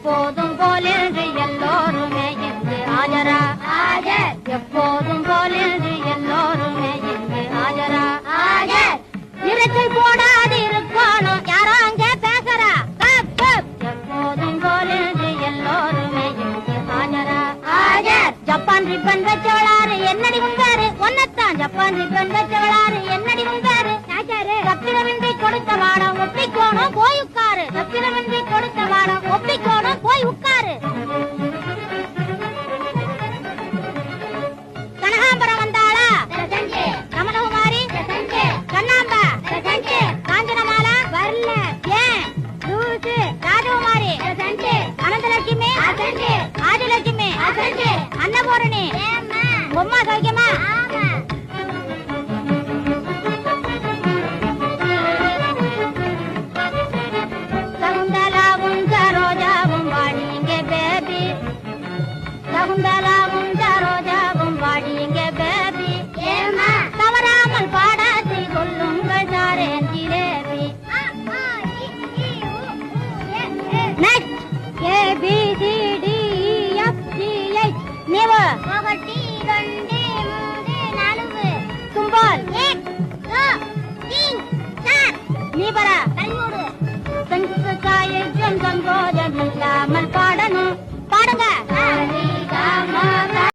எப்போதும் போலென்று எல்லோருமே இங்கு ஆஜரா ஆஜர் எப்போதும் போலென்று எல்லோருமே இங்கு ஆஜரா ஆஜர் இறைச்சல் போடாது இருக்கணும் யாரோ அங்கே பேசுறா எப்போதும் போலென்று எல்லோருமே இங்கு ஆஜரா ஆஜர் ஜப்பான் ரிப்பன் வச்சவளாரு என்னடி உங்காரு ஒன்னத்தான் ஜப்பான் ரிப்பன் வச்சவளாரு என்னடி உங்காரு சத்திரமின்றி கொடுத்த வாடம் ஒப்பிக்கோணும் போய் உட்காரு சத்திரமின்றி கொடுத்த வாடம் ஒப்பிக்கோணும் போய் உட்காரு கனகாம்பரம் வந்தாளா ரமணகுமாரி கண்ணாம்பா காஞ்சனமாலா வரல ஏன் லூசு ராஜகுமாரி அனந்தலட்சுமி ஆதிலட்சுமி அன்னபூரணி பொம்மா சௌக்கியமா சகுந்தலாவும் சரோஜாவும் வாடிங்க பேபி சகுந்தலாவும் சரோஜாவும் வாடிங்க பேபி தவறாமல் பாடாத்தி கொள்ளுங்கள் சாரேன் jalebi next A B C D E F G H நீவு 1 2 3 4 தும்பால் 1 2 3 4 நீ பரா கண்மூடு संस्काय जन संगोज